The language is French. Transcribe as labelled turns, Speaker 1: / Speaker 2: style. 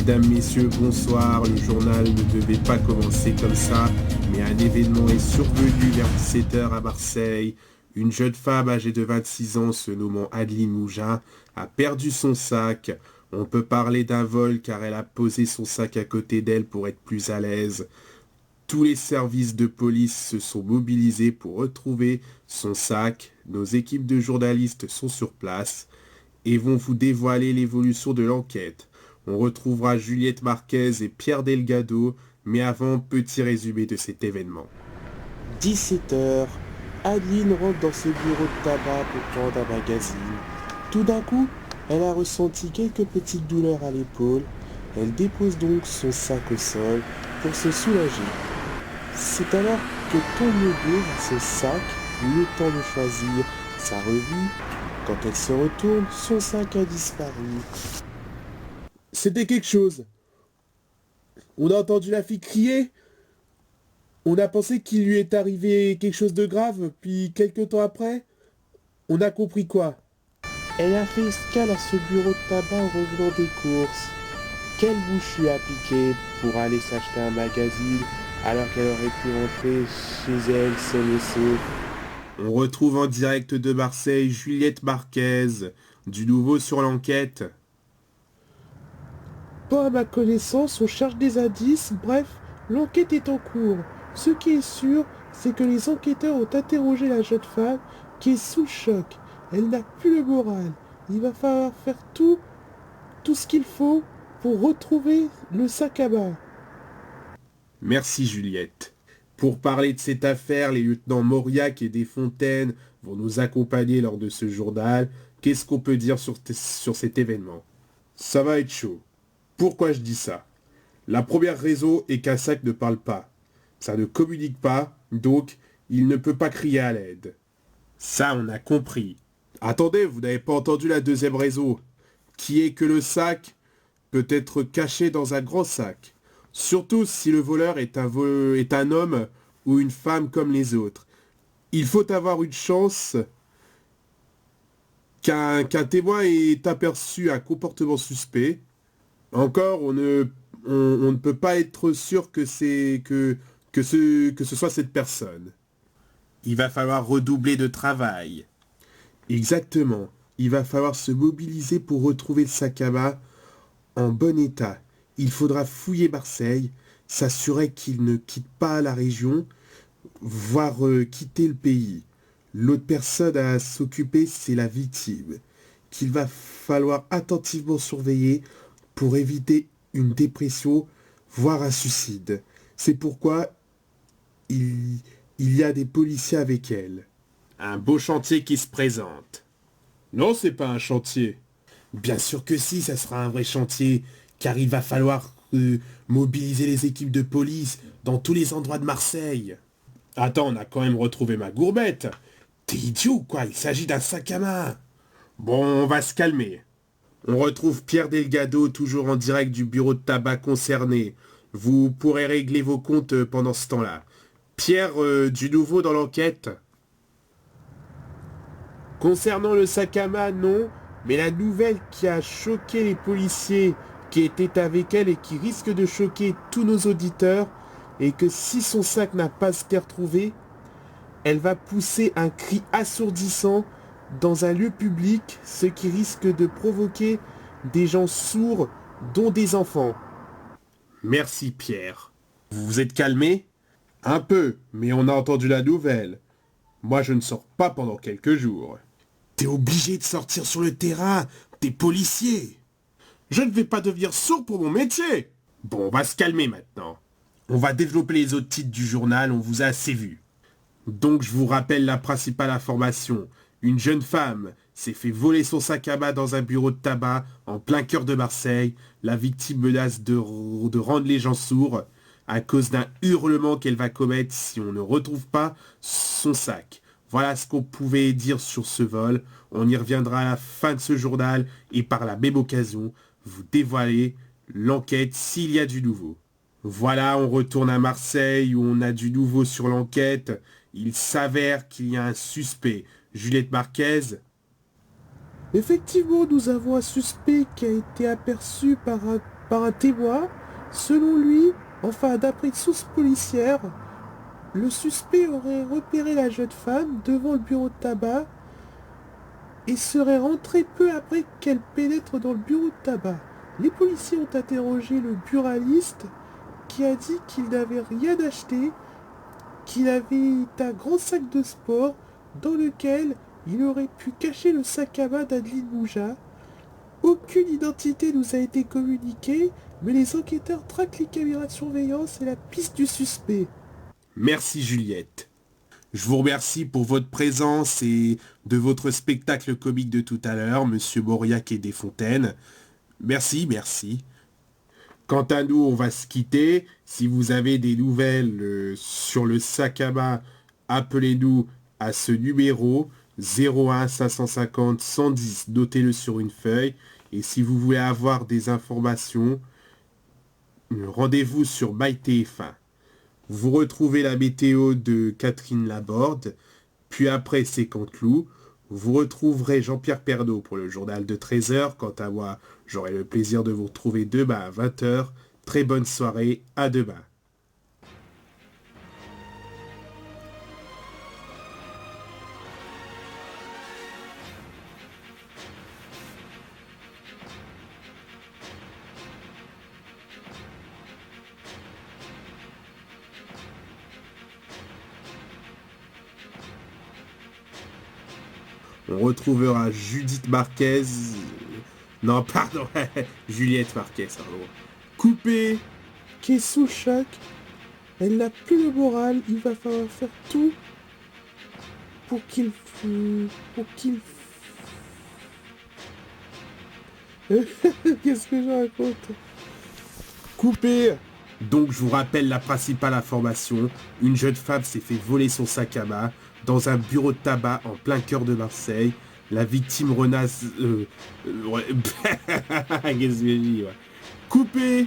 Speaker 1: Mesdames, messieurs, bonsoir. Le journal ne devait pas commencer comme ça, mais un événement est survenu vers 17h à Marseille. Une jeune femme âgée de 26 ans, se nommant Adeline Mougin, a perdu son sac. On peut parler d'un vol car elle a posé son sac à côté d'elle pour être plus à l'aise. Tous les services de police se sont mobilisés pour retrouver son sac. Nos équipes de journalistes sont sur place et vont vous dévoiler l'évolution de l'enquête. On retrouvera Juliette Marquez et Pierre Delgado, mais avant, petit résumé de cet événement.
Speaker 2: 17h, Adeline rentre dans ses bureaux de tabac pour prendre un magazine. Tout d'un coup, elle a ressenti quelques petites douleurs à l'épaule. Elle dépose donc son sac au sol pour se soulager. C'est alors que tombe le dos dans son sac, le temps de choisir sa revue. Quand elle se retourne, son sac a disparu.
Speaker 3: C'était quelque chose. On a entendu la fille crier. On a pensé qu'il lui est arrivé quelque chose de grave, puis quelques temps après, on a compris quoi.
Speaker 2: Elle a fait escale à ce bureau de tabac en revenant des courses. Quelle bouche lui a piqué pour aller s'acheter un magazine alors qu'elle aurait pu rentrer chez elle seule et sauve.
Speaker 1: On retrouve en direct de Marseille Juliette Marquez, du nouveau sur l'enquête.
Speaker 3: Pas à ma connaissance, on cherche des indices, bref, l'enquête est en cours. Ce qui est sûr, c'est que les enquêteurs ont interrogé la jeune femme qui est sous le choc. Elle n'a plus le moral. Il va falloir faire tout ce qu'il faut pour retrouver le sac à main.
Speaker 1: Merci Juliette. Pour parler de cette affaire, les lieutenants Mauriac et Desfontaines vont nous accompagner lors de ce journal. Qu'est-ce qu'on peut dire sur cet événement? Ça va être chaud. Pourquoi je dis ça? La première raison est qu'un sac ne parle pas. Ça ne communique pas, donc il ne peut pas crier à l'aide. Ça, on a compris. Attendez, vous n'avez pas entendu la deuxième raison, qui est que le sac peut être caché dans un grand sac. Surtout si le voleur est un homme ou une femme comme les autres. Il faut avoir une chance qu'un témoin ait aperçu un comportement suspect. Encore, on ne peut pas être sûr que ce soit cette personne. Il va falloir redoubler de travail. Exactement. Il va falloir se mobiliser pour retrouver le sac à main en bon état. Il faudra fouiller Marseille, s'assurer qu'il ne quitte pas la région, voire quitter le pays. L'autre personne à s'occuper, c'est la victime, qu'il va falloir attentivement surveiller pour éviter une dépression, voire un suicide. C'est pourquoi il y a des policiers avec elle. Un beau chantier qui se présente.
Speaker 3: Non, c'est pas un chantier.
Speaker 1: Bien sûr que si, ça sera un vrai chantier, car il va falloir mobiliser les équipes de police dans tous les endroits de Marseille. Attends, on a quand même retrouvé ma gourbette. T'es idiot, quoi, il s'agit d'un sac à main. Bon, on va se calmer. On retrouve Pierre Delgado, toujours en direct du bureau de tabac concerné. Vous pourrez régler vos comptes pendant ce temps-là. Pierre, du nouveau dans l'enquête?
Speaker 3: Concernant le sac à main, non, mais la nouvelle qui a choqué les policiers qui étaient avec elle et qui risque de choquer tous nos auditeurs est que si son sac n'a pas été retrouvé, elle va pousser un cri assourdissant dans un lieu public, ce qui risque de provoquer des gens sourds, dont des enfants.
Speaker 1: Merci Pierre. Vous vous êtes calmé? Un peu, mais on a entendu la nouvelle. Moi je ne sors pas pendant quelques jours. T'es obligé de sortir sur le terrain, t'es policier. Je ne vais pas devenir sourd pour mon métier. Bon, on va se calmer maintenant. On va développer les autres titres du journal, on vous a assez vu. Donc je vous rappelle la principale information. Une jeune femme s'est fait voler son sac à main dans un bureau de tabac en plein cœur de Marseille. La victime menace de rendre les gens sourds à cause d'un hurlement qu'elle va commettre si on ne retrouve pas son sac. Voilà ce qu'on pouvait dire sur ce vol. On y reviendra à la fin de ce journal et par la même occasion, vous dévoiler l'enquête s'il y a du nouveau. Voilà, on retourne à Marseille où on a du nouveau sur l'enquête. Il s'avère qu'il y a un suspect. Juliette Marquez?
Speaker 3: Effectivement, nous avons un suspect qui a été aperçu par un par un témoin. Selon lui, enfin d'après une source policière, le suspect aurait repéré la jeune femme devant le bureau de tabac et serait rentré peu après qu'elle pénètre dans le bureau de tabac. Les policiers ont interrogé le buraliste qui a dit qu'il n'avait rien acheté, qu'il avait un grand sac de sport dans lequel il aurait pu cacher le sac à main d'Adeline Mouja. Aucune identité nous a été communiquée, mais les enquêteurs traquent les caméras de surveillance et la piste du suspect.
Speaker 1: Merci Juliette. Je vous remercie pour votre présence et de votre spectacle comique de tout à l'heure, Monsieur Mauriac et Desfontaines. Merci, merci. Quant à nous, on va se quitter. Si vous avez des nouvelles sur le sac à main, appelez-nous à ce numéro 01 550 110. Notez-le sur une feuille. Et si vous voulez avoir des informations, rendez-vous sur MyTF1. Vous retrouvez la météo de Catherine Laborde. Puis après, c'est Canteloup. Vous retrouverez Jean-Pierre Pernaut pour le journal de 13h. Quant à moi, j'aurai le plaisir de vous retrouver demain à 20h. Très bonne soirée, à demain. On retrouvera Judith Marquez. Non, pardon, Juliette Marquez, pardon. Coupé.
Speaker 3: Qui est sous le choc. Elle n'a plus le moral. Il va falloir faire tout pour qu'il... Qu'est-ce que je raconte?
Speaker 1: Coupé. Donc je vous rappelle la principale information. Une jeune femme s'est fait voler son sac à main dans un bureau de tabac en plein cœur de Marseille. La victime renasse... Qu'est-ce que je dis, ouais. Coupé.